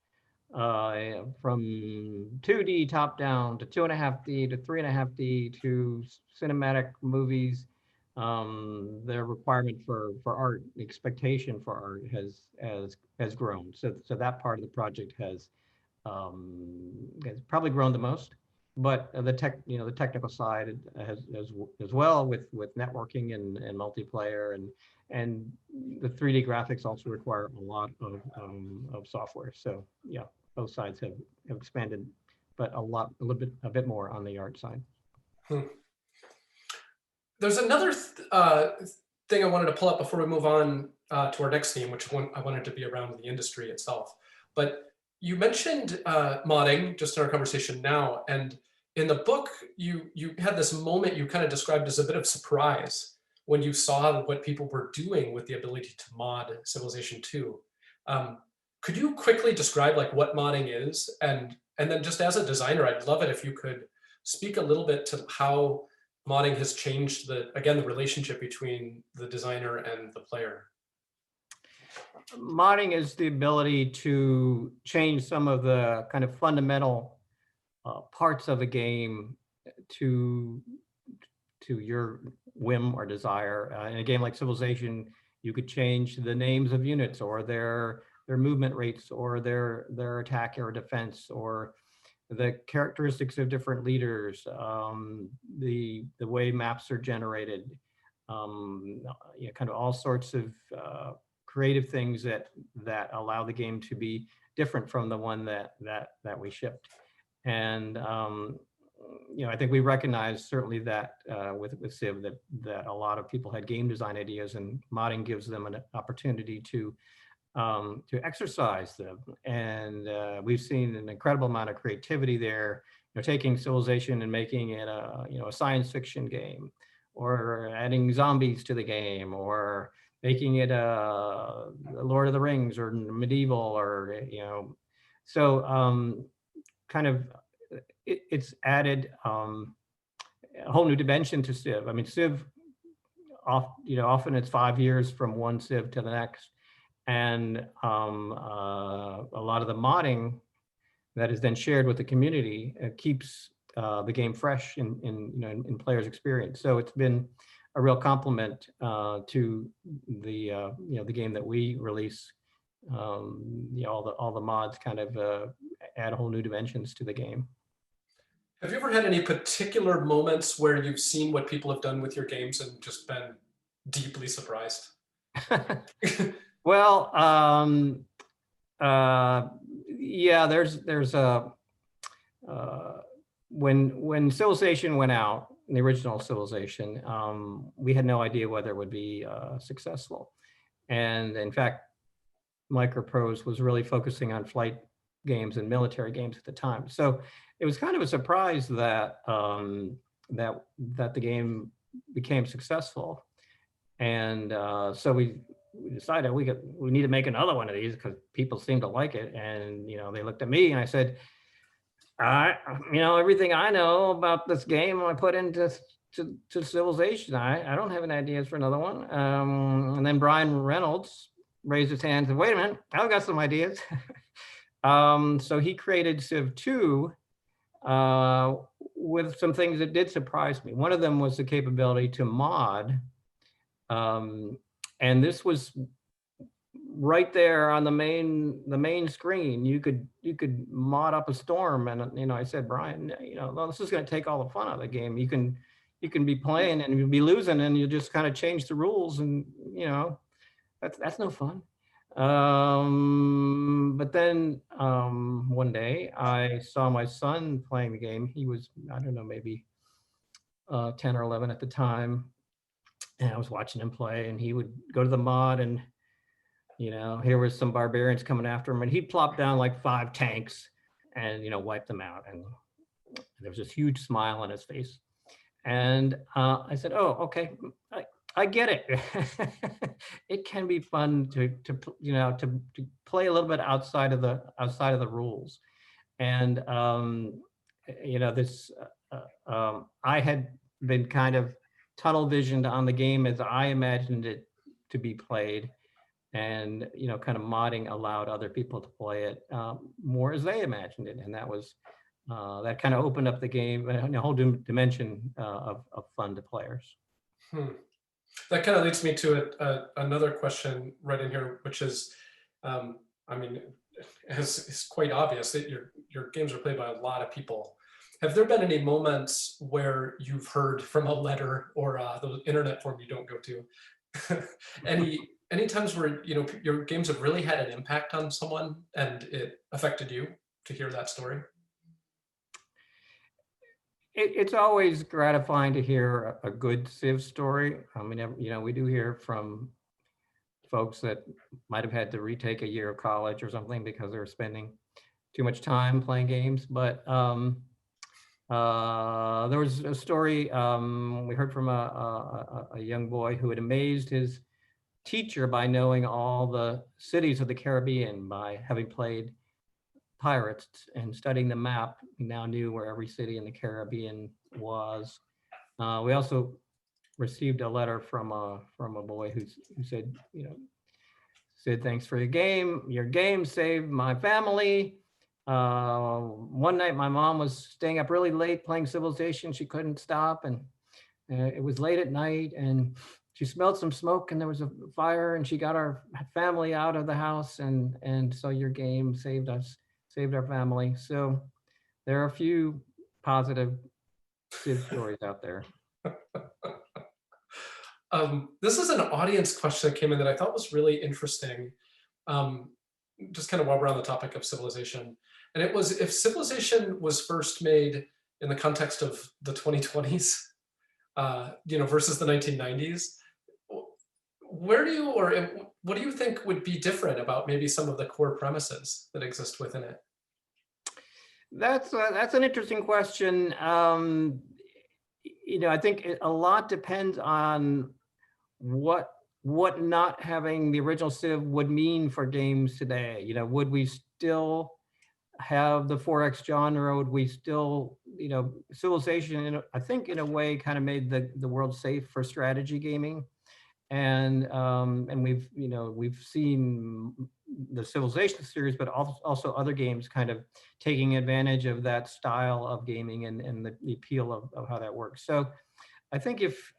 Speaker 3: from 2D top down to 2.5D to 3.5D to cinematic movies. The requirement for art, the expectation for art has grown. So that part of the project has probably grown the most. But the technical side has as well with networking and multiplayer and the 3D graphics also require a lot of software. So yeah, both sides have expanded, but a bit more on the art side.
Speaker 2: There's another thing I wanted to pull up before we move on to our next theme, which I wanted to be around the industry itself. But you mentioned modding just in our conversation now, and in the book, you had this moment you kind of described as a bit of surprise when you saw what people were doing with the ability to mod Civilization 2. Could you quickly describe like what modding is, and then just as a designer, I'd love it if you could speak a little bit to how modding has changed the relationship between the designer and the player.
Speaker 3: Modding is the ability to change some of the kind of fundamental parts of a game to your whim or desire. In a game like Civilization, you could change the names of units or their movement rates or their attack or defense or the characteristics of different leaders, the way maps are generated, kind of all sorts of creative things that allow the game to be different from the one that we shipped. And I think we recognize certainly that with Civ that a lot of people had game design ideas, and modding gives them an opportunity to exercise them. And we've seen an incredible amount of creativity there. Taking Civilization and making it a science fiction game, or adding zombies to the game, or making it a Lord of the Rings or medieval, or so kind of it's added a whole new dimension to Civ. I mean, Civ, often it's 5 years from one Civ to the next, and a lot of the modding that is then shared with the community keeps the game fresh in players' experience. So it's been a real compliment to the game that we release. All the mods kind of add whole new dimensions to the game.
Speaker 2: Have you ever had any particular moments where you've seen what people have done with your games and just been deeply surprised?
Speaker 3: Well, yeah, there's a when Civilization went out, the original Civilization, we had no idea whether it would be successful. And in fact, Microprose was really focusing on flight games and military games at the time. So it was kind of a surprise that that the game became successful. And so we decided we need to make another one of these because people seem to like it. And they looked at me and I said, everything I know about this game I put into Civilization. I don't have any ideas for another one. And then Brian Reynolds raised his hand and said, wait a minute, I've got some ideas. So he created Civ 2, with some things that did surprise me. One of them was the capability to mod. And this was right there on the main screen. You could mod up a storm, and I said, Brian, well, this is going to take all the fun out of the game. You can be playing and you'll be losing, and you just kind of change the rules, and that's no fun. But then one day I saw my son playing the game. He was, I don't know, maybe 10 or 11 at the time, and I was watching him play, and he would go to the mod, and here was some barbarians coming after him, and he'd plop down like 5 tanks and wipe them out, and there was this huge smile on his face. And I said, oh, okay, I get it. It can be fun to play a little bit outside of the rules. And this I had been kind of tunnel visioned on the game as I imagined it to be played, and kind of modding allowed other people to play it more as they imagined it, and that was that kind of opened up the game, a whole dimension of fun to players.
Speaker 2: That kind of leads me to another question right in here, which is, it's quite obvious that your games are played by a lot of people. Have there been any moments where you've heard from a letter or the internet forum you don't go to, any times where your games have really had an impact on someone and it affected you, to hear that story?
Speaker 3: It's always gratifying to hear a good Civ story. I mean, we do hear from folks that might have had to retake a year of college or something because they were spending too much time playing games. But there was a story we heard from a young boy who had amazed his teacher by knowing all the cities of the Caribbean, by having played Pirates and studying the map. He now knew where every city in the Caribbean was. We also received a letter from a boy who said, Sid, thanks for your game. Your game saved my family. One night my mom was staying up really late playing Civilization. She couldn't stop, and it was late at night, and she smelled some smoke, and there was a fire, and she got our family out of the house, and so your game saved our family. So there are a few positive Civ stories out there.
Speaker 2: This is an audience question that came in that I thought was really interesting, just kind of while we're on the topic of Civilization. And it was, if Civilization was first made in the context of the 2020s, versus the 1990s, what do you think would be different about maybe some of the core premises that exist within it?
Speaker 3: That's an interesting question. I think a lot depends on what not having the original Civ would mean for games today. Would we still have the 4X genre? Would we still, Civilization, I think in a way kind of made the world safe for strategy gaming. And we've seen the Civilization series, but also other games kind of taking advantage of that style of gaming and the appeal of how that works. So I think if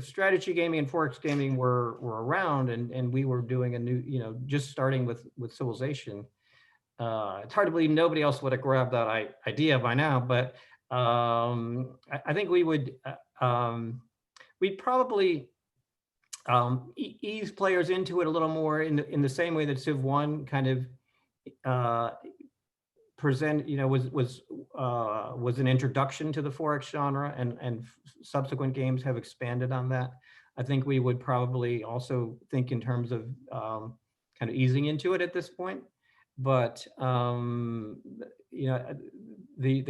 Speaker 3: strategy gaming and 4X gaming were around and we were doing a new, just starting with Civilization, it's hard to believe nobody else would have grabbed that idea by now, but I think we would, we'd probably ease players into it a little more in the same way that Civ 1 kind of was an introduction to the 4X genre, and subsequent games have expanded on that. I think we would probably also think in terms of kind of easing into it at this point. But the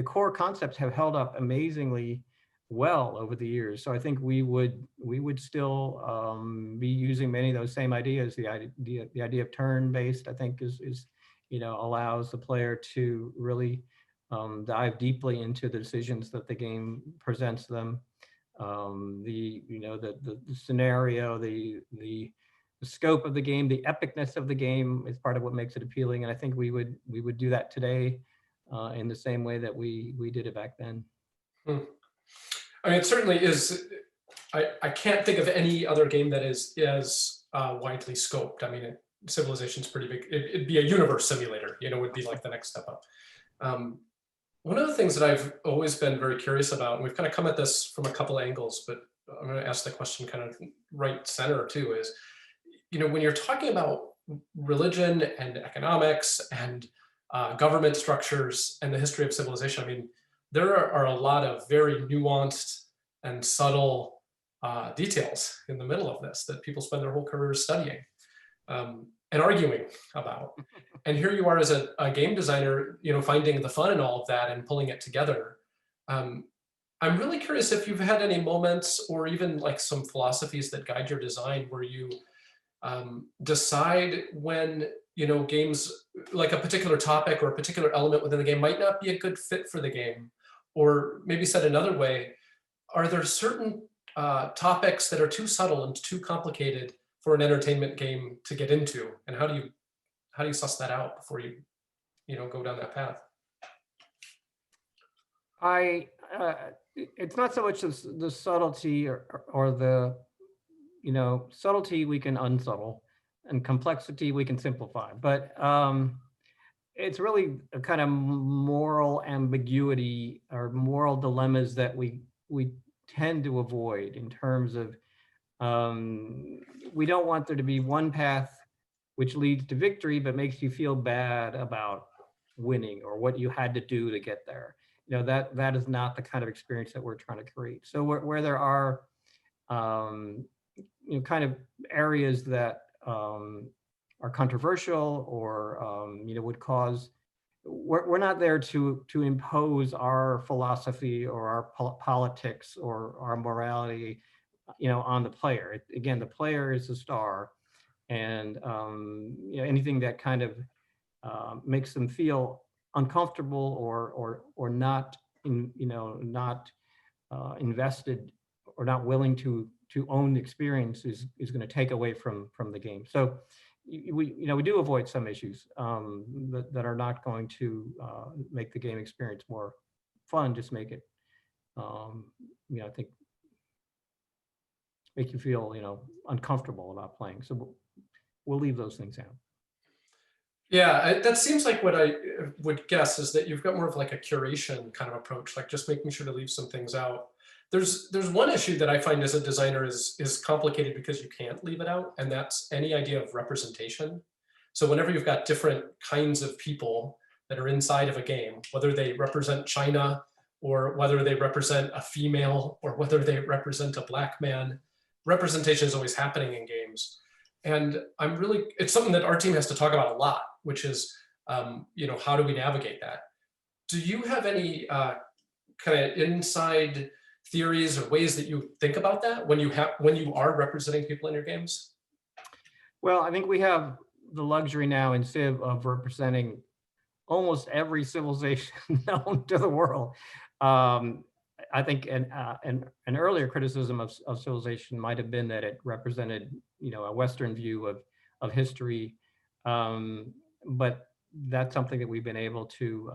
Speaker 3: core concepts have held up amazingly well over the years. So I think we would still be using many of those same ideas. The idea of turn-based, I think, is allows the player to really dive deeply into the decisions that the game presents them. The scenario, the scope of the game, the epicness of the game is part of what makes it appealing. And I think we would do that today in the same way that we did it back then.
Speaker 2: Hmm. I mean, it certainly is. I can't think of any other game that is as widely scoped. I mean, Civilization's pretty big. It'd be a universe simulator, would be like the next step up. One of the things that I've always been very curious about, and we've kind of come at this from a couple angles, but I'm going to ask the question kind of right center too, is, when you're talking about religion and economics and government structures and the history of civilization, I mean, there are a lot of very nuanced and subtle details in the middle of this that people spend their whole careers studying and arguing about. And here you are as a game designer, finding the fun in all of that and pulling it together. I'm really curious if you've had any moments or even like some philosophies that guide your design where you decide when, games, like a particular topic or a particular element within the game might not be a good fit for the game. Or maybe said another way, are there certain topics that are too subtle and too complicated for an entertainment game to get into? And how do you suss that out before you go down that path?
Speaker 3: It's not so much the subtlety or the, subtlety we can unsubtle and complexity we can simplify, but it's really a kind of moral ambiguity or moral dilemmas that we tend to avoid in terms of we don't want there to be one path which leads to victory but makes you feel bad about winning or what you had to do to get there. That is not the kind of experience that we're trying to create. So where there are kind of areas that are controversial or would cause, we're not there to impose our philosophy or our politics or our morality on the player. Again, the player is the star, and anything that kind of makes them feel uncomfortable or not not invested or not willing to own the experience is going to take away from the game. So we do avoid some issues that are not going to make the game experience more fun, just make it I think make you feel uncomfortable about playing. So we'll leave those things out.
Speaker 2: Yeah, that seems like what I would guess is that you've got more of like a curation kind of approach, like just making sure to leave some things out. There's one issue that I find as a designer is complicated because you can't leave it out, and that's any idea of representation. So whenever you've got different kinds of people that are inside of a game, whether they represent China or whether they represent a female or whether they represent a Black man, representation is always happening in games. And it's something that our team has to talk about a lot, which is, how do we navigate that? Do you have any kind of inside theories or ways that you think about that when you are representing people in your games?
Speaker 3: Well, I think we have the luxury now in Civ of representing almost every civilization known to the world. I think an earlier criticism of Civilization might have been that it represented, a Western view of history, but that's something that we've been able to,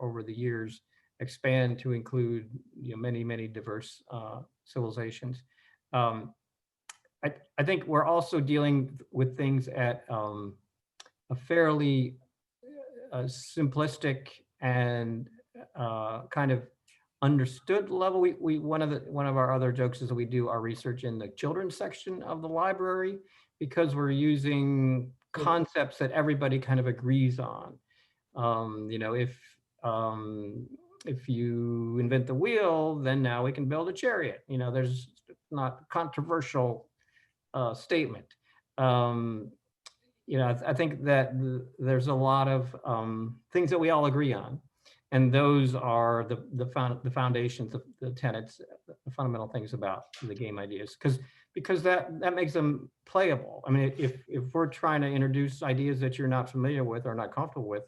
Speaker 3: over the years, expand to include, many diverse civilizations. I think we're also dealing with things at a fairly simplistic and kind of understood level. One of our other jokes is that we do our research in the children's section of the library because we're using concepts that everybody kind of agrees on. If you invent the wheel, then now we can build a chariot. There's not a controversial statement. I think that there's a lot of things that we all agree on. And those are the foundations, the tenets, the fundamental things about the game ideas, because that makes them playable. I mean, if we're trying to introduce ideas that you're not familiar with or not comfortable with,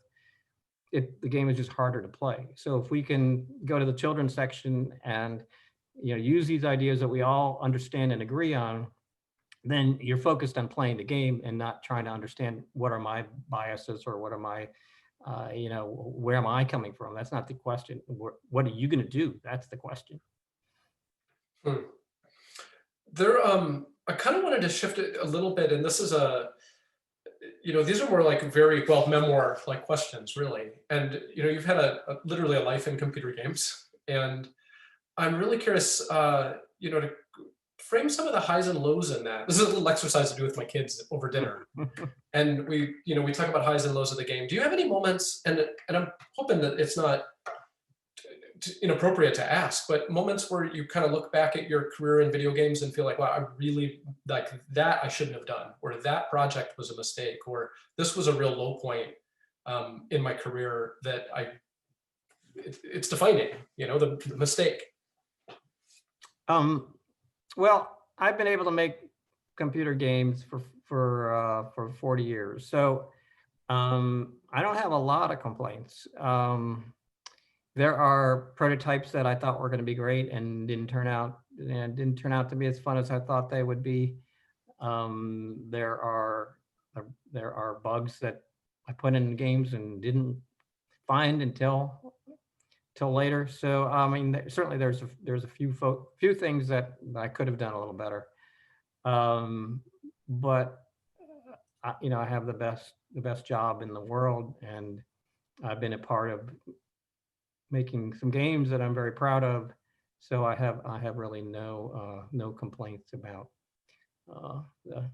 Speaker 3: the game is just harder to play. So if we can go to the children's section and use these ideas that we all understand and agree on, then you're focused on playing the game and not trying to understand what are my biases or what are my Where am I coming from? That's not the question. What are you going to do? That's the question.
Speaker 2: Hmm. I kind of wanted to shift it a little bit, and this is these are more like very well memoir like questions, really. And you've had literally a life in computer games, and I'm really curious, to frame some of the highs and lows in that. This is a little exercise to do with my kids over dinner. And we talk about highs and lows of the game. Do you have any moments, and I'm hoping that it's not inappropriate to ask, but moments where you kind of look back at your career in video games and feel like, wow, I really like that, I shouldn't have done, or that project was a mistake, or this was a real low point in my career that it's defining, the mistake.
Speaker 3: Well, I've been able to make computer games for 40 years, so I don't have a lot of complaints. There are prototypes that I thought were going to be great and didn't turn out to be as fun as I thought they would be. There are bugs that I put in games and didn't find until later. So I mean, certainly there's a few things that I could have done a little better. But I have the best job in the world, and I've been a part of making some games that I'm very proud of. So I have really no complaints about the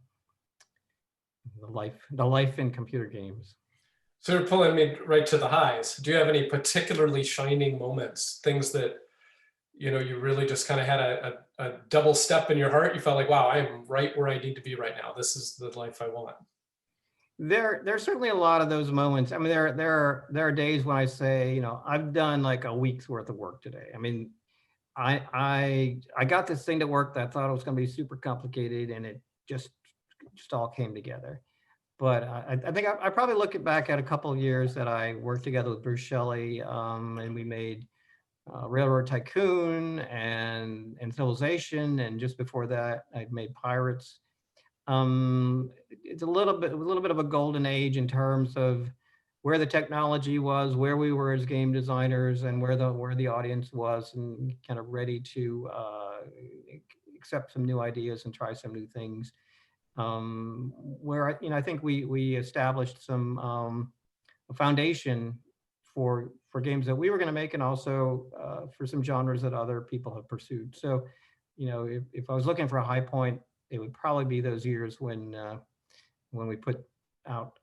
Speaker 3: life in computer games.
Speaker 2: So you're pulling me right to the highs. Do you have any particularly shining moments, things that you really just kind of had a double step in your heart? You felt like, wow, I am right where I need to be right now. This is the life I want.
Speaker 3: There's certainly a lot of those moments. I mean, there are days when I say, I've done like a week's worth of work today. I mean, I got this thing to work that I thought it was going to be super complicated, and it just all came together. But I think I probably look back at a couple of years that I worked together with Bruce Shelley, and we made Railroad Tycoon and Civilization, and just before that, I made Pirates. It's a little bit of a golden age in terms of where the technology was, where we were as game designers, and where the audience was, and kind of ready to accept some new ideas and try some new things. Where I think we established some a foundation for games that we were going to make, and also for some genres that other people have pursued. So, if I was looking for a high point, it would probably be those years when we put out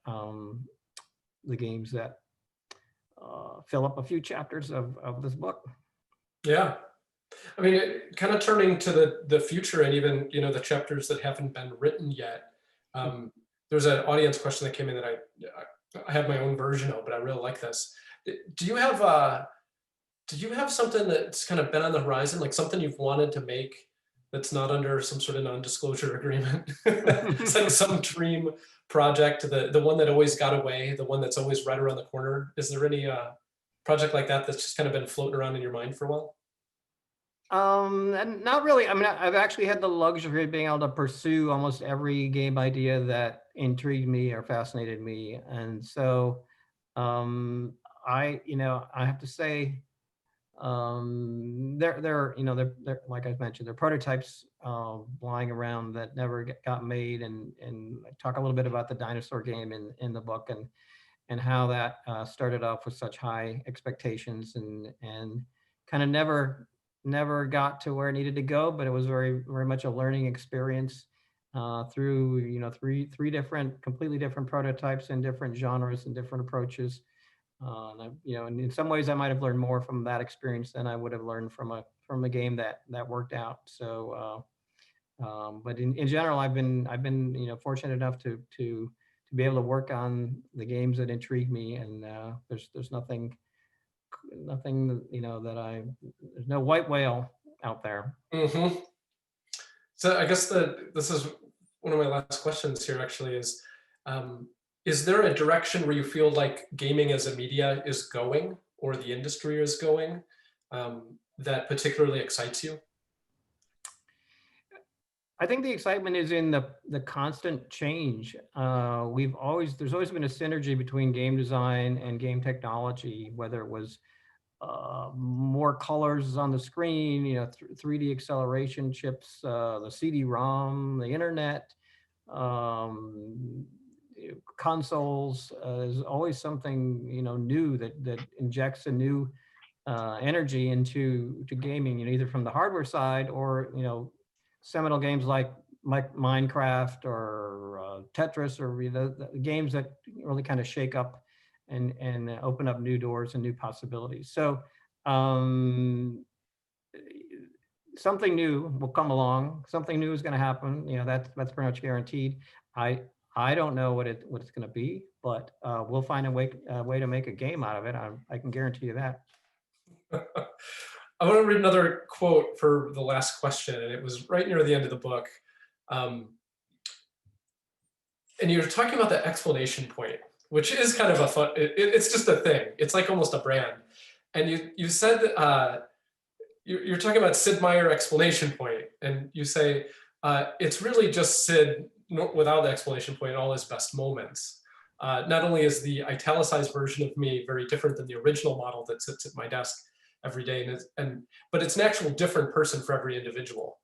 Speaker 3: the games that fill up a few chapters of this book.
Speaker 2: Yeah. I mean, kind of turning to the future, and even, the chapters that haven't been written yet. There's an audience question that came in that I have my own version of, but I really like this. Do you have something that's kind of been on the horizon, like something you've wanted to make that's not under some sort of non-disclosure agreement? It's like some dream project, the one that always got away, the one that's always right around the corner. Is there any project like that that's just kind of been floating around in your mind for a while?
Speaker 3: And not really. I mean, I've actually had the luxury of being able to pursue almost every game idea that intrigued me or fascinated me. And so, I have to say, there like I mentioned, there are prototypes lying around that never got made, and I talk a little bit about the dinosaur game in the book, and how that started off with such high expectations and kind of never got to where it needed to go, but it was very, very much a learning experience through three completely different prototypes and different genres and different approaches. And in some ways, I might have learned more from that experience than I would have learned from a game that worked out. So, but in general, I've been fortunate enough to be able to work on the games that intrigue me, and there's nothing there's no white whale out there.
Speaker 2: Mm-hmm. So I guess this is one of my last questions here, actually, is there a direction where you feel like gaming as a media is going, or the industry is going, that particularly excites you?
Speaker 3: I think the excitement is in the constant change. There's always been a synergy between game design and game technology, whether it was more colors on the screen, 3D acceleration chips, the CD-ROM, the internet, um, consoles. There's always something new that injects a new energy into gaming, either from the hardware side or seminal games like Minecraft or Tetris, or the games that really kind of shake up and open up new doors and new possibilities. So um, something new will come along. Something new is going to happen. That's pretty much guaranteed. I don't know what it's going to be, but we'll find a way to make a game out of it. I can guarantee you that.
Speaker 2: I want to read another quote for the last question, and it was right near the end of the book. And you're talking about the explanation point, which is kind of a fun, it's just a thing. It's like almost a brand. And you said, you're talking about Sid Meier explanation point, and you say, it's really just Sid without the explanation point in all his best moments. Not only is the italicized version of me very different than the original model that sits at my desk every day, but it's an actual different person for every individual.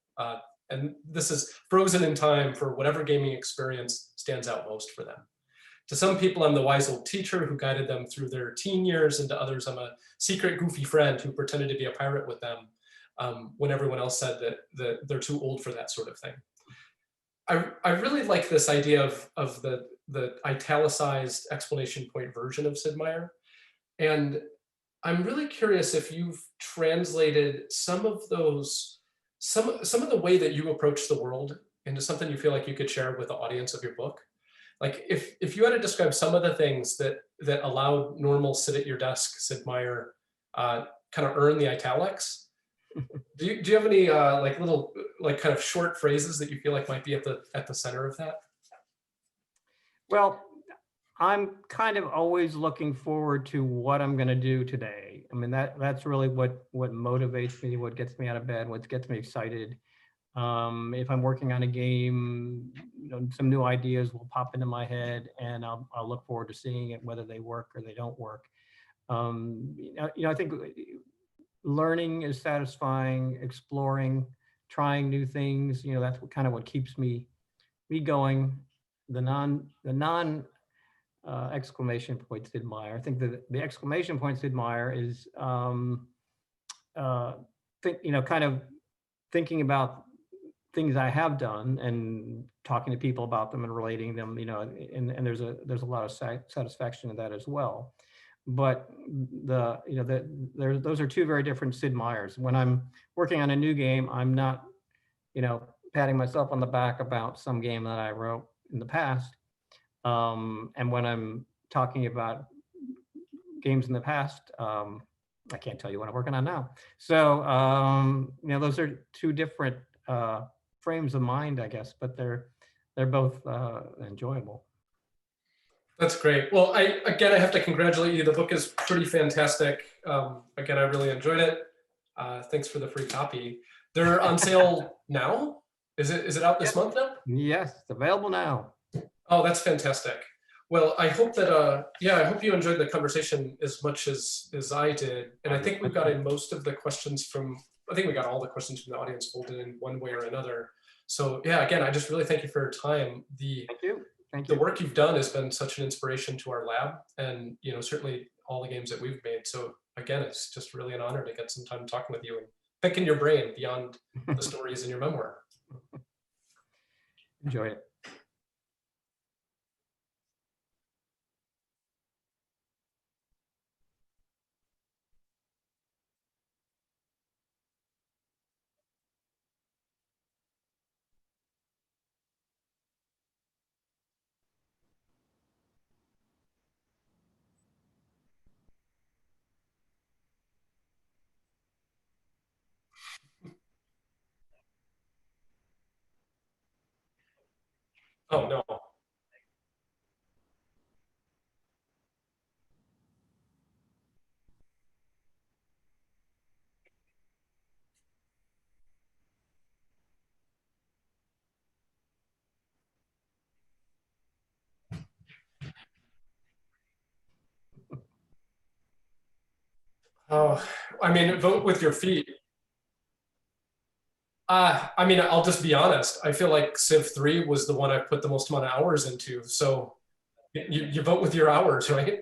Speaker 2: And this is frozen in time for whatever gaming experience stands out most for them. To some people, I'm the wise old teacher who guided them through their teen years, and to others, I'm a secret goofy friend who pretended to be a pirate with them when everyone else said that they're too old for that sort of thing. I really like this idea of the italicized explanation point version of Sid Meier. And I'm really curious if you've translated some of the way that you approach the world into something you feel like you could share with the audience of your book. Like if you had to describe some of the things that allowed normal sit at your desk Sid Meier kind of earn the italics, do you have any like little kind of short phrases that you feel like might be at the center of that?
Speaker 3: Well, I'm kind of always looking forward to what I'm going to do today. I mean, that's really what motivates me, what gets me out of bed, what gets me excited. If I'm working on a game, some new ideas will pop into my head, and I'll look forward to seeing it, whether they work or they don't work. I think learning is satisfying, exploring, trying new things. That's what keeps me going. The non exclamation point Sid Meier. I think the exclamation point Sid Meier is kind of thinking about things I have done and talking to people about them and relating them, and there's a lot of satisfaction in that as well. But those are two very different Sid Meiers. When I'm working on a new game, I'm not, patting myself on the back about some game that I wrote in the past. And when I'm talking about games in the past, I can't tell you what I'm working on now. So, those are two different frames of mind, I guess, but they're both enjoyable.
Speaker 2: That's great. Well, I have to congratulate you. The book is pretty fantastic. Again, I really enjoyed it. Thanks for the free copy. They're on sale now? Is it out this month now?
Speaker 3: Yes, it's available now.
Speaker 2: Oh, that's fantastic. Well, I hope that I hope you enjoyed the conversation as much as I did. And I think we've got in most of the questions I think we got all the questions from the audience folded in one way or another. So yeah, again, I just really thank you for your time.
Speaker 3: Thank you.
Speaker 2: The work you've done has been such an inspiration to our lab, and certainly all the games that we've made. So again, it's just really an honor to get some time talking with you and picking your brain beyond the stories in your memoir.
Speaker 3: Enjoy it.
Speaker 2: Oh no. Oh, I mean, vote with your feet. I mean, I'll just be honest. I feel like Civ 3 was the one I put the most amount of hours into. So you vote with your hours, right?